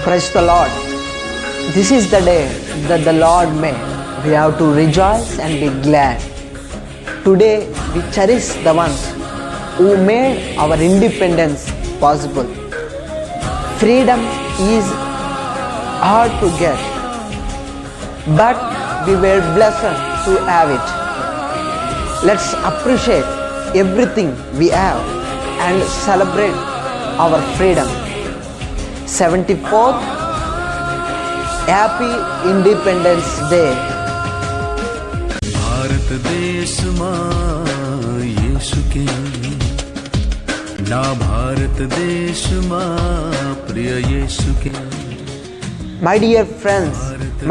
Praise the Lord. This is the day that the Lord made. We have to rejoice and be glad. Today we cherish the ones who made our independence possible. Freedom is hard to get, but we were blessed to have it. Let's appreciate everything we have and celebrate our freedom. 74th Happy Independence Day. Bharat देश मां यीशु के ना भारत देश मां प्रिय यीशु के. My dear friends,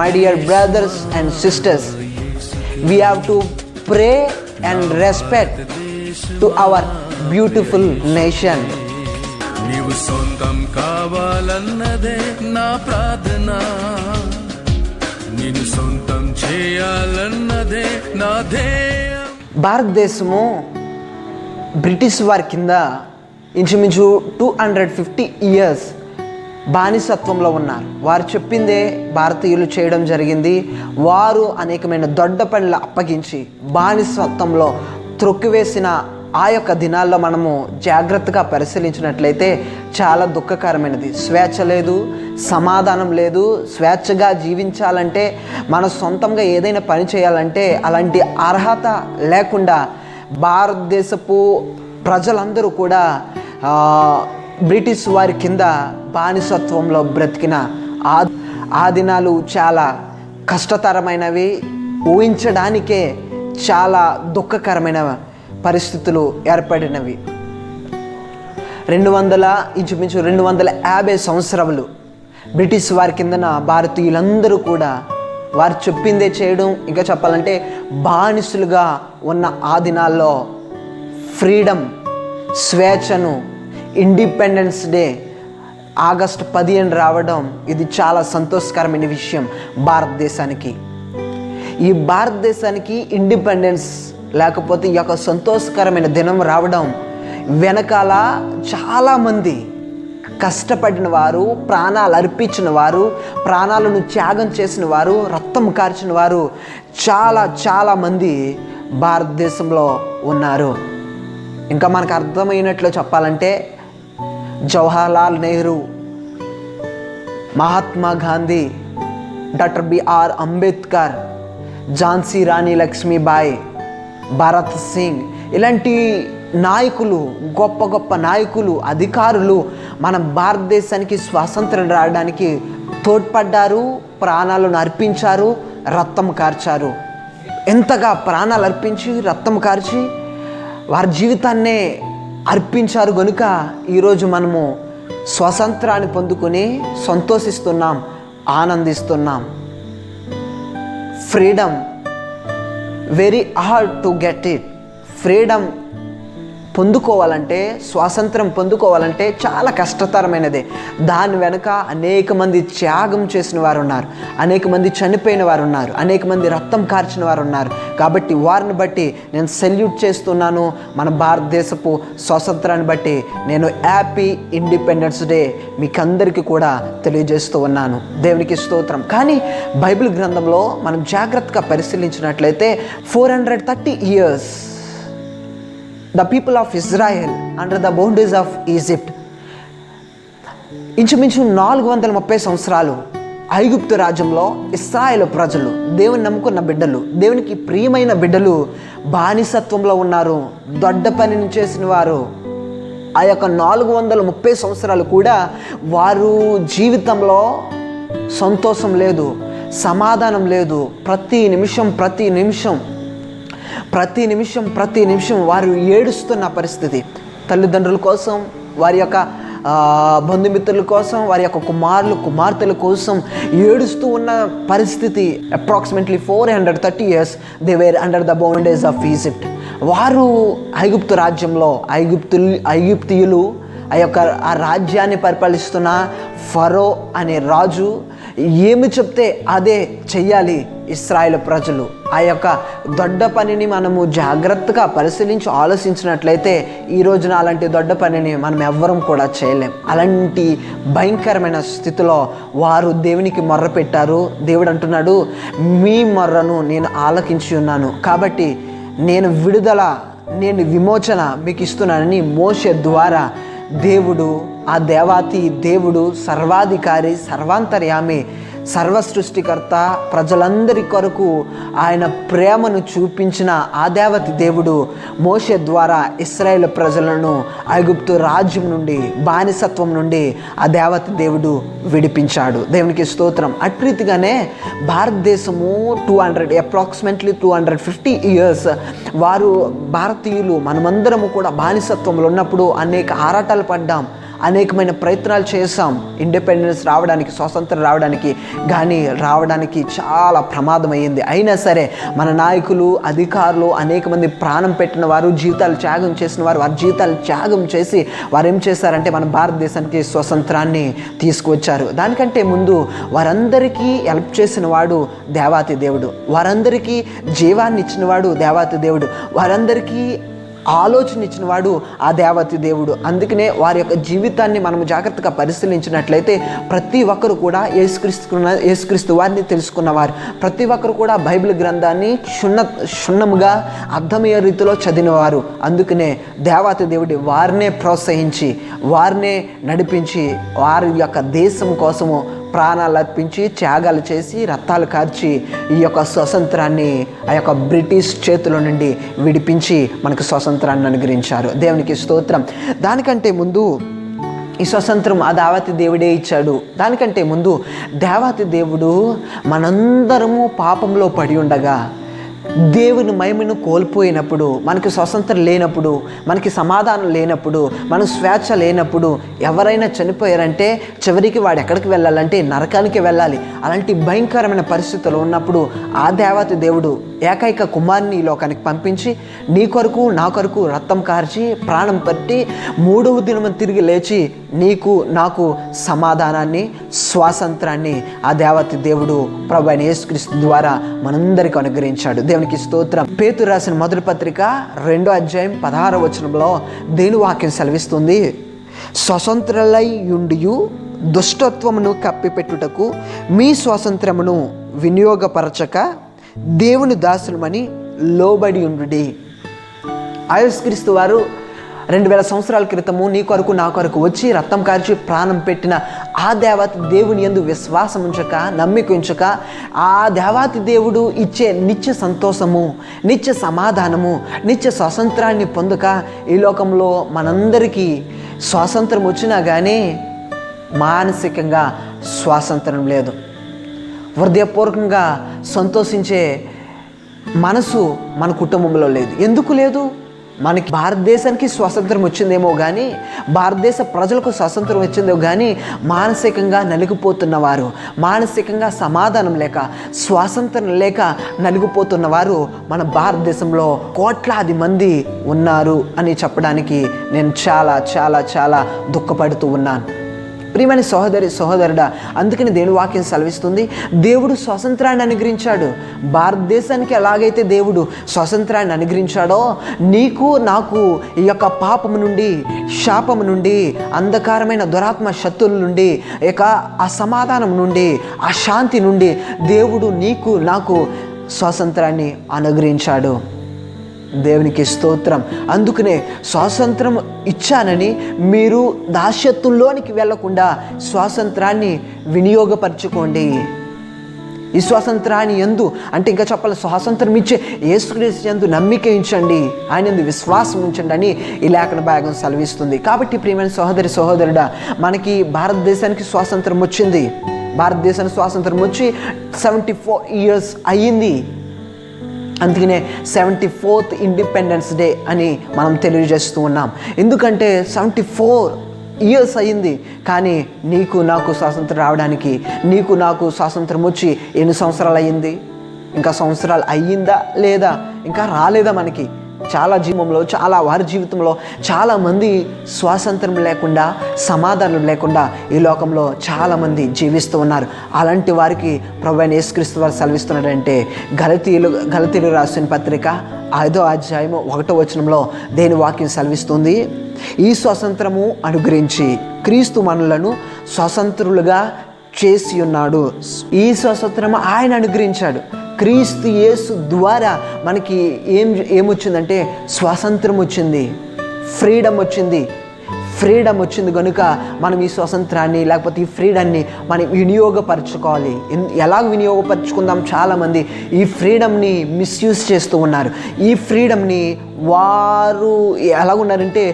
my dear brothers and sisters, we have to pray and respect to our beautiful nation. నీవు సొంతం కావాలన్నదే నా ప్రార్థన, నేను సొంతం చేయాలన్నదే నా ధ్యేయం. భారతదేశము బ్రిటిష్ వారి కింద ఇంచుమించు 250 years బానిసత్వంలో ఉన్నారు. వారు చెప్పిందే భారతీయులు చేయడం జరిగింది. వారు అనేకమైన దొడ్డ పనులు అప్పగించి బానిసత్వంలో త్రొక్కివేసిన ఆ యొక్క దినాల్లో మనము జాగ్రత్తగా పరిశీలించినట్లయితే చాలా దుఃఖకరమైనది. స్వేచ్ఛ లేదు, సమాధానం లేదు. స్వేచ్ఛగా జీవించాలంటే, మన సొంతంగా ఏదైనా పని చేయాలంటే అలాంటి అర్హత లేకుండా భారతదేశపు ప్రజలందరూ కూడా బ్రిటిష్ వారి కింద బానిసత్వంలో బ్రతికిన ఆ దినాలు చాలా కష్టతరమైనవి. ఊహించడానికే చాలా దుఃఖకరమైన పరిస్థితులు ఏర్పడినవి. ఇంచుమించు 250 సంవత్సరాలు బ్రిటిష్ వారి కిందన భారతీయులందరూ కూడా వారు చెప్పిందే చేయడం, ఇంకా చెప్పాలంటే బానిసలుగా ఉన్న ఆ దినాల్లో ఫ్రీడమ్, స్వేచ్ఛను, ఇండిపెండెన్స్ డే ఆగస్టు 15 రావడం ఇది చాలా సంతోషకరమైన విషయం భారతదేశానికి. ఈ భారతదేశానికి ఇండిపెండెన్స్ లేకపోతే ఈ యొక్క సంతోషకరమైన దినం రావడం వెనకాల చాలామంది కష్టపడిన వారు, ప్రాణాలు అర్పించిన వారు, ప్రాణాలను త్యాగం చేసిన వారు, రక్తం కార్చిన వారు చాలామంది భారతదేశంలో ఉన్నారు. ఇంకా మనకు అర్థమైనట్లు చెప్పాలంటే జవహర్లాల్ నెహ్రూ, మహాత్మా గాంధీ, డాక్టర్ బిఆర్ అంబేద్కర్, ఝాన్సీ రాణి లక్ష్మీబాయి, భరత్ సింగ్, ఇలాంటి నాయకులు, గొప్ప గొప్ప నాయకులు, అధికారులు మన భారతదేశానికి స్వాతంత్రం రావడానికి తోడ్పడ్డారు, ప్రాణాలను అర్పించారు, రక్తం కార్చారు. ఎంతగా ప్రాణాలు అర్పించి రక్తం కార్చి వారి జీవితాన్నే అర్పించారు కనుక ఈరోజు మనము స్వాతంత్రాన్ని పొందుకొని సంతోషిస్తున్నాం, ఆనందిస్తున్నాం. Freedom very hard to get it. Freedom పొందుకోవాలంటే, స్వాతంత్రం పొందుకోవాలంటే చాలా కష్టతరమైనదే. దాని వెనుక అనేక మంది త్యాగం చేసిన వారు ఉన్నారు, అనేక మంది చనిపోయిన వారు ఉన్నారు, అనేక మంది రక్తం కార్చిన వారు ఉన్నారు. కాబట్టి వారిని బట్టి నేను సెల్యూట్ చేస్తున్నాను. మన భారతదేశపు స్వాతంత్రాన్ని బట్టి నేను హ్యాపీ ఇండిపెండెన్స్ డే మీకు అందరికీ కూడా తెలియజేస్తూ ఉన్నాను. దేవునికి స్తోత్రం. కానీ బైబిల్ గ్రంథంలో మనం జాగ్రత్తగా పరిశీలించినట్లయితే 430 years the people of Israel under the boundaries of Egypt, ఇంచుమించు 430 సంవత్సరాలు ఐగుప్తు రాజ్యంలో ఇశ్రాయేలు ప్రజలు, దేవుని నమ్ముకున్న బిడ్డలు, దేవునికి ప్రియమైన బిడ్డలు బానిసత్వంలో ఉన్నారు, దొడ్డ పనిని చేసిన వారు. ఆ యొక్క 430 సంవత్సరాలు కూడా వారు జీవితంలో సంతోషం లేదు, సమాధానం లేదు. ప్రతి నిమిషం వారు ఏడుస్తున్న పరిస్థితి. తల్లిదండ్రుల కోసం, వారి యొక్క బంధుమిత్రుల కోసం, వారి యొక్క కుమార్తెల కోసం ఏడుస్తూ ఉన్న పరిస్థితి. Approximately 430 years they were under the boundaries of Egypt. వారు ఐగుప్తు రాజ్యంలో, ఐగుప్తీయులు ఆ రాజ్యాన్ని పరిపాలిస్తున్న ఫరో అనే రాజు ఏమి చెప్తే అదే చెయ్యాలి, ఇశ్రాయేలు ప్రజలు. ఆ యొక్క దొడ్డ పనిని మనము జాగ్రత్తగా పరిశీలించి ఆలోచించినట్లయితే ఈ రోజున అలాంటి దొడ్డ పనిని మనం ఎవ్వరం కూడా చేయలేం. అలాంటి భయంకరమైన స్థితిలో వారు దేవునికి మొర్ర పెట్టారు. దేవుడు అంటున్నాడు, మీ మొర్రను నేను ఆలకించి ఉన్నాను, కాబట్టి నేను విడుదల, నేను విమోచన మీకు ఇస్తున్నానని మోషే ద్వారా దేవుడు, ఆ దేవాతి దేవుడు, సర్వాధికారి, సర్వాంతర్యామి, సర్వ సృష్టికర్త, ప్రజలందరి కొరకు ఆయన ప్రేమను చూపించిన ఆ దేవతి దేవుడు మోషే ద్వారా ఇశ్రాయేలు ప్రజలను ఐగుప్తు రాజ్యం నుండి, బానిసత్వం నుండి ఆ దేవతి దేవుడు విడిపించాడు. దేవునికి స్తోత్రం. అట్రీతిగానే భారతదేశము అప్రాక్సిమేట్లీ 250 years వారు భారతీయులు మనమందరము కూడా బానిసత్వంలో ఉన్నప్పుడు అనేక ఆరాటాలు పడ్డాం, అనేకమైన ప్రయత్నాలు చేసాం ఇండిపెండెన్స్ రావడానికి, స్వాతంత్రం రావడానికి. కానీ రావడానికి చాలా ప్రమాదం అయ్యింది. అయినా సరే మన నాయకులు, అధికారులు, అనేక మంది ప్రాణం పెట్టిన వారు, జీవితాలు త్యాగం చేసిన వారు, వారి జీవితాలు త్యాగం చేసి వారు ఏం చేశారంటే మన భారతదేశానికి స్వతంత్రాన్ని తీసుకువచ్చారు. దానికంటే ముందు వారందరికీ హెల్ప్ చేసిన వాడు దేవాతి దేవుడు, వారందరికీ జీవాన్ని ఇచ్చినవాడు దేవాతి దేవుడు, వారందరికీ ఆలోచన ఇచ్చినవాడు ఆ దేవతి దేవుడు. అందుకనే వారి యొక్క జీవితాన్ని మనం జాగ్రత్తగా పరిశీలించినట్లయితే ప్రతి ఒక్కరు కూడా యేసుక్రీస్తు వారిని తెలుసుకున్నవారు, ప్రతి ఒక్కరు కూడా బైబిల్ గ్రంథాన్ని క్షుణ్ణముగా అర్థమయ్యే రీతిలో చదివినవారు. అందుకనే దేవతి దేవుడి వారినే ప్రోత్సహించి, వారినే నడిపించి, వారి యొక్క దేశం కోసము ప్రాణాలు అర్పించి, త్యాగాలు చేసి, రక్తాలు కార్చి ఈ యొక్క స్వతంత్రాన్ని ఆ యొక్క బ్రిటిష్ చేతుల నుండి విడిపించి మనకు స్వతంత్రాన్ని అనుగ్రహించారు. దేవునికి స్తోత్రం. దానికంటే ముందు ఈ స్వతంత్రం ఆ దేవతి దేవుడే ఇచ్చాడు. దానికంటే ముందు దేవతి దేవుడు మనందరము పాపంలో పడి ఉండగా, దేవుని మహిమను కోల్పోయినప్పుడు, మనకి స్వతంత్రం లేనప్పుడు, మనకి సమాధానం లేనప్పుడు, మన స్వేచ్ఛ లేనప్పుడు ఎవరైనా చనిపోయారంటే చివరికి వాడు ఎక్కడికి వెళ్ళాలంటే నరకానికి వెళ్ళాలి. అలాంటి భయంకరమైన పరిస్థితులు ఉన్నప్పుడు ఆ దేవతి దేవుడు ఏకైక కుమారుని ఈ లోకానికి పంపించి నీ కొరకు నా కొరకు రక్తం కార్చి ప్రాణం పట్టి 3వ దినం తిరిగి లేచి నీకు నాకు సమాధానాన్ని, స్వాతంత్రాన్ని ఆ దేవతి దేవుడు ప్రభువైన యేసుక్రీస్తు ద్వారా మనందరికీ అనుగ్రహించాడు. దేవునికి స్తోత్రం. పేతురు రాసిన మొదటి పత్రిక 2వ అధ్యాయం 16వ వచనంలో దేవుని వాక్యం సెలవిస్తుంది, స్వతంత్రులై యుండియు దుష్టత్వమును కప్పిపెట్టుటకు మీ స్వాతంత్రమును వినియోగపరచక దేవుని దాసులమని లోబడి ఉండుడి. యేసుక్రీస్తు వారు 2000 సంవత్సరాల క్రితము నీ కొరకు నా కొరకు వచ్చి రక్తం కార్చి ప్రాణం పెట్టిన ఆ దేవతి దేవుని యందు విశ్వాసం ఉంచక, నమ్మిక ఉంచక, ఆ దేవతి దేవుడు ఇచ్చే నిత్య సంతోషము, నిత్య సమాధానము, నిత్య స్వాతంత్రాన్ని పొందక ఈ లోకంలో మనందరికీ స్వాతంత్రం వచ్చినా కానీ మానసికంగా స్వాతంత్రం లేదు. హృదయపూర్వకంగా సంతోషించే మనసు మన కుటుంబంలో లేదు. ఎందుకు లేదు? మనకి భారతదేశానికి స్వాతంత్రం వచ్చిందేమో కానీ, భారతదేశ ప్రజలకు స్వాతంత్రం వచ్చిందేమో కానీ మానసికంగా నలిగిపోతున్నవారు, మానసికంగా సమాధానం లేక, స్వాతంత్రం లేక నలిగిపోతున్నవారు మన భారతదేశంలో కోట్లాది మంది ఉన్నారు అని చెప్పడానికి నేను చాలా చాలా చాలా దుఃఖపడుతూ ఉన్నాను. ప్రియమైన సహోదరుడా, అందుకని దేవుని వాక్యం సెలవిస్తుంది, దేవుడు స్వాతంత్రాన్ని అనుగ్రహించాడు. భారతదేశానికి ఎలాగైతే దేవుడు స్వాతంత్రాన్ని అనుగ్రహించాడో నీకు నాకు ఈ యొక్క పాపము నుండి, శాపము నుండి, అంధకారమైన దురాత్మ శక్తుల నుండి, ఇక అసమాధానం నుండి, అశాంతి నుండి దేవుడు నీకు నాకు స్వాతంత్రాన్ని అనుగ్రహించాడు. దేవునికి స్తోత్రం. అందుకనే స్వాతంత్రం ఇచ్చానని మీరు దాస్యత్వంలోనికి వెళ్లకుండా స్వాతంత్రాన్ని వినియోగపరచుకోండి. ఈ స్వాతంత్రాన్ని యందు అంటే ఇంకా చెప్పాలి, స్వాతంత్రం ఇచ్చే యేసుక్రీస్తు యందు నమ్మిక ఉంచండి, ఆయన యందు విశ్వాసం ఉంచండి అని ఈ లేఖన భాగం సెలవిస్తుంది. కాబట్టి ప్రియమైన సహోదరుడా, మనకి భారతదేశానికి స్వాతంత్రం వచ్చింది. భారతదేశానికి స్వాతంత్రం వచ్చి 74 years అయ్యింది. అందుకనే 74th ఇండిపెండెన్స్ డే అని మనం తెలియజేస్తూ ఉన్నాం. ఎందుకంటే 74 years అయ్యింది. కానీ నీకు నాకు స్వాతంత్రం రావడానికి, నీకు నాకు స్వాతంత్రం వచ్చి ఎన్ని సంవత్సరాలు అయ్యింది? ఇంకా సంవత్సరాలు అయ్యిందా లేదా? ఇంకా రాలేదా? మనకి వారి జీవితంలో చాలామంది స్వాతంత్రం లేకుండా, సమాధానం లేకుండా ఈ లోకంలో చాలామంది జీవిస్తూ ఉన్నారు. అలాంటి వారికి ప్రభువైన యేసుక్రీస్తు వారు సెలవిస్తున్నాడంటే గలతీయులు రాసిన పత్రిక 5వ అధ్యాయము 1వ వచనంలో దేని వాక్యం సెలవిస్తుంది, ఈ స్వాతంత్రము అనుగ్రహించి క్రీస్తు మనలను స్వతంత్రులుగా చేసి ఉన్నాడు. ఈ స్వాతంత్రము ఆయన అనుగ్రహించాడు. క్రీస్తు యేసు ద్వారా మనకి ఏమొచ్చిందంటే స్వాతంత్రం వచ్చింది, ఫ్రీడమ్ వచ్చింది కనుక మనం ఈ స్వాతంత్రాన్ని లేకపోతే ఈ ఫ్రీడమ్ని మనం వినియోగపరచుకోవాలి. ఎలా వినియోగపరచుకుందాం? చాలామంది ఈ ఫ్రీడమ్ని మిస్యూజ్ చేస్తూ ఉన్నారు. ఈ ఫ్రీడమ్ని వారు ఎలాగున్నారంటే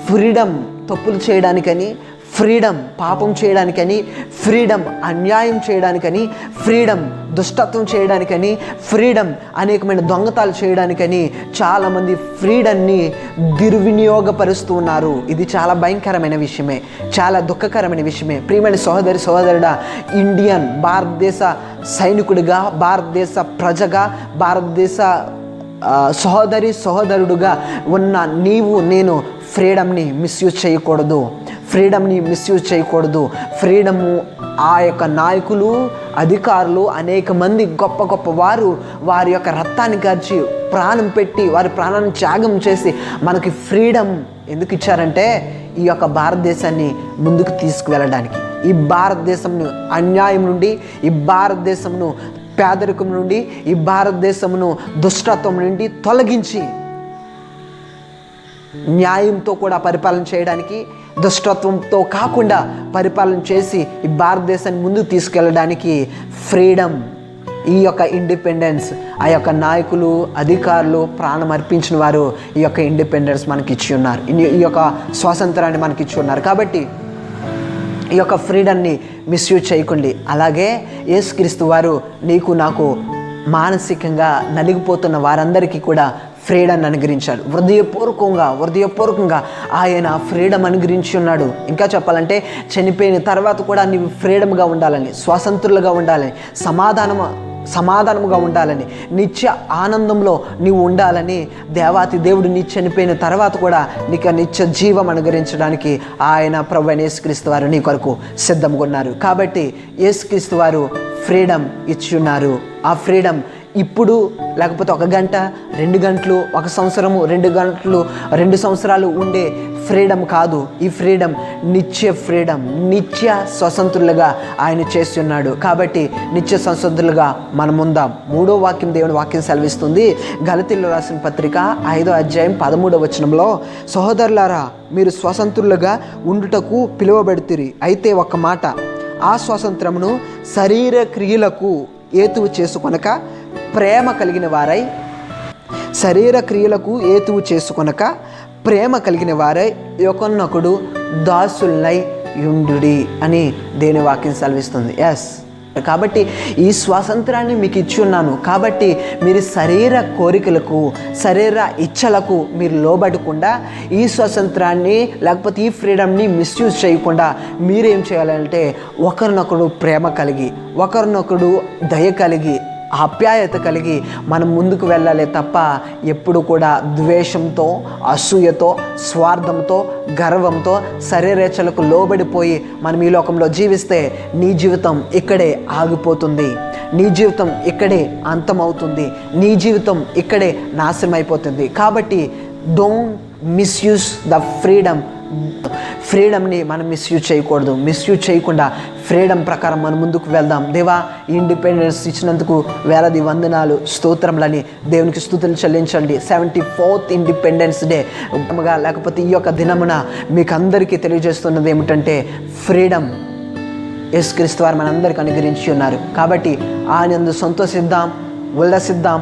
ఫ్రీడమ్ తప్పులు చేయడానికని, ఫ్రీడమ్ పాపం చేయడానికని, ఫ్రీడమ్ అన్యాయం చేయడానికని, ఫ్రీడమ్ దుష్టత్వం చేయడానికని, ఫ్రీడమ్ అనేకమైన దొంగతాలు చేయడానికని చాలామంది ఫ్రీడమ్ని దుర్వినియోగపరుస్తూ ఉన్నారు. ఇది చాలా భయంకరమైన విషయమే, చాలా దుఃఖకరమైన విషయమే. ప్రియమైన సహోదరుడా, భారతదేశ సైనికుడిగా, భారతదేశ ప్రజగా, భారతదేశ సహోదరుడుగా ఉన్న నేను ఫ్రీడమ్ని మిస్యూజ్ చేయకూడదు. ఫ్రీడము ఆ యొక్క నాయకులు, అధికారులు, అనేక మంది గొప్ప గొప్ప వారి యొక్క రక్తాన్ని కార్చి ప్రాణం పెట్టి, వారి ప్రాణాన్ని త్యాగం చేసి మనకి ఫ్రీడమ్ ఎందుకు ఇచ్చారంటే ఈ యొక్క భారతదేశాన్ని ముందుకు తీసుకువెళ్ళడానికి, ఈ భారతదేశంను అన్యాయం నుండి, ఈ భారతదేశంను పేదరికం నుండి, ఈ భారతదేశమును దుష్టత్వం నుండి తొలగించి న్యాయంతో కూడా పరిపాలన చేయడానికి, దుష్టత్వంతో కాకుండా పరిపాలన చేసి ఈ భారతదేశాన్ని ముందుకు తీసుకెళ్ళడానికి ఫ్రీడమ్, ఈ యొక్క ఇండిపెండెన్స్, ఆ యొక్క నాయకులు, అధికారులు, ప్రాణం అర్పించిన వారు ఈ యొక్క ఇండిపెండెన్స్ మనకి ఇచ్చి ఉన్నారు, ఈ యొక్క స్వాతంత్రాన్ని మనకి ఇచ్చి ఉన్నారు. కాబట్టి ఈ యొక్క ఫ్రీడమ్ని మిస్యూజ్ చేయకండి. అలాగే యేసుక్రీస్తు వారు నీకు నాకు మానసికంగా నలిగిపోతున్న వారందరికీ కూడా ఫ్రీడమ్ అనుగ్రహించాడు. హృదయపూర్వకంగా ఆయన ఫ్రీడమ్ అనుగ్రహించి ఉన్నాడు. ఇంకా చెప్పాలంటే చనిపోయిన తర్వాత కూడా నీవు ఫ్రీడమ్గా ఉండాలని, స్వాతంత్రులుగా ఉండాలని, సమాధానముగా ఉండాలని, నిత్య ఆనందంలో నీవు ఉండాలని దేవాతి దేవుడు నీ చనిపోయిన తర్వాత కూడా నీకు నిత్య జీవం అనుగ్రహించడానికి ఆయన ప్రభువైన యేసుక్రీస్తు వారు నీ కొరకు సిద్ధంగా ఉన్నారు. కాబట్టి యేసుక్రీస్తు వారు ఫ్రీడమ్ ఇచ్చి ఉన్నారు. ఆ ఫ్రీడమ్ ఇప్పుడు లేకపోతే 1 గంట, 2 గంటలు, 1 సంవత్సరము, 2 గంటలు, 2 సంవత్సరాలు ఉండే ఫ్రీడమ్ కాదు. ఈ ఫ్రీడమ్ నిత్య స్వతంత్రులుగా ఆయన చేసి ఉన్నాడు. కాబట్టి నిత్య స్వతంత్రులుగా మనం ఉందాం. 3వ వాక్యం దేవుని వాక్యం సెలవిస్తుంది. గలతీయులు రాసిన పత్రిక 5వ అధ్యాయం 13వ వచనంలో, సహోదరులారా మీరు స్వతంత్రులుగా ఉండుటకు పిలువబడితిరి. అయితే ఒక మాట, ఆ స్వాతంత్రమును శరీర క్రియలకు ఏతువు చేసుకొనక ప్రేమ కలిగిన వారై ఒకరినొకడు దాసులై యుండుడి అని దేని వాక్యం సెలవిస్తుంది. కాబట్టి ఈ స్వాతంత్రాన్ని మీకు ఇచ్చి ఉన్నాను. కాబట్టి మీరు శరీర కోరికలకు, శరీర ఇచ్చలకు మీరు లోబడకుండా, ఈ స్వాతంత్రాన్ని లేకపోతే ఈ ఫ్రీడమ్ని మిస్యూజ్ చేయకుండా మీరేం చేయాలంటే ఒకరినొకడు ప్రేమ కలిగి, ఒకరినొకడు దయ కలిగి, ఆప్యాయత కలిగి మనం ముందుకు వెళ్ళాలి తప్ప ఎప్పుడు కూడా ద్వేషంతో, అసూయతో, స్వార్థంతో, గర్వంతో, శరీరేచ్ఛలకు లోబడిపోయి మనం ఈ లోకంలో జీవిస్తే నీ జీవితం ఇక్కడే ఆగిపోతుంది, నీ జీవితం ఇక్కడే అంతమవుతుంది, నీ జీవితం ఇక్కడే నాశనం అయిపోతుంది. కాబట్టి డోంట్ మిస్యూజ్ ద ఫ్రీడమ్ని మనం మిస్యూజ్ చేయకుండా ఫ్రీడమ్ ప్రకారం మనం ముందుకు వెళ్దాం. దేవా, ఇండిపెండెన్స్ ఇచ్చినందుకు వేలాది వందనాలు, స్తోత్రములని దేవునికి స్తుతులు చెల్లించండి. 74th ఇండిపెండెన్స్ డే లేకపోతే ఈ యొక్క దినమున మీకు అందరికీ తెలియజేస్తున్నది ఏమిటంటే ఫ్రీడమ్ యేసుక్రీస్తు వారు మనందరికీ అనుగ్రహించి ఉన్నారు. కాబట్టి ఆయనందు సంతోషిద్దాం, ఉల్లసిద్దాం,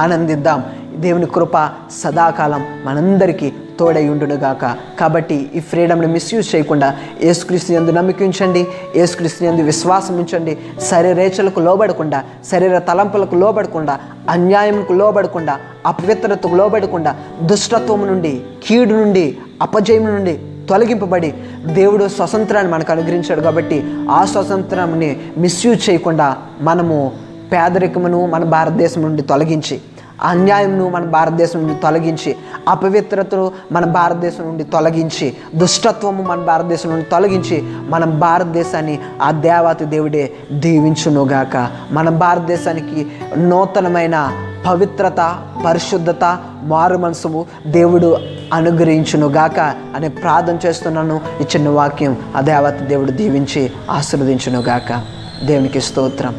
ఆనందిద్దాం. దేవుని కృప సదాకాలం మనందరికీ తోడై ఉండునుగాక. కాబట్టి ఈ ఫ్రీడమ్ని మిస్యూజ్ చేయకుండా యేసుక్రీస్తు యందు నమ్మిక ఉంచండి, యేసుక్రీస్తు యందు విశ్వాసం ఉంచండి. శరీరేచ్ఛలకు లోబడకుండా, శరీర తలంపులకు లోబడకుండా, అన్యాయంకు లోబడకుండా, అపవిత్రతకు లోబడకుండా, దుష్టత్వం నుండి, కీడు నుండి, అపజయం నుండి తొలగింపబడి దేవుడు స్వతంత్రాన్ని మనకు అనుగ్రహించాడు. కాబట్టి ఆ స్వతంత్రాన్ని మిస్యూజ్ చేయకుండా మనము పేదరికమును మన భారతదేశం నుండి తొలగించి అన్యాయంను మన భారతదేశం నుండి తొలగించి, అపవిత్రతను మన భారతదేశం నుండి తొలగించి, దుష్టత్వము మన భారతదేశం నుండి తొలగించి, మన భారతదేశాన్ని ఆ దేవాతి దేవుడే దీవించునుగాక. మన భారతదేశానికి నూతనమైన పవిత్రత, పరిశుద్ధత, మారు మనసు దేవుడు అనుగ్రహించునుగాక అనే ప్రార్థన చేస్తున్నాను. ఈ చిన్న వాక్యం ఆ దేవత దేవుడు దీవించి ఆశీర్వదించునుగాక. దేవునికి స్తోత్రం.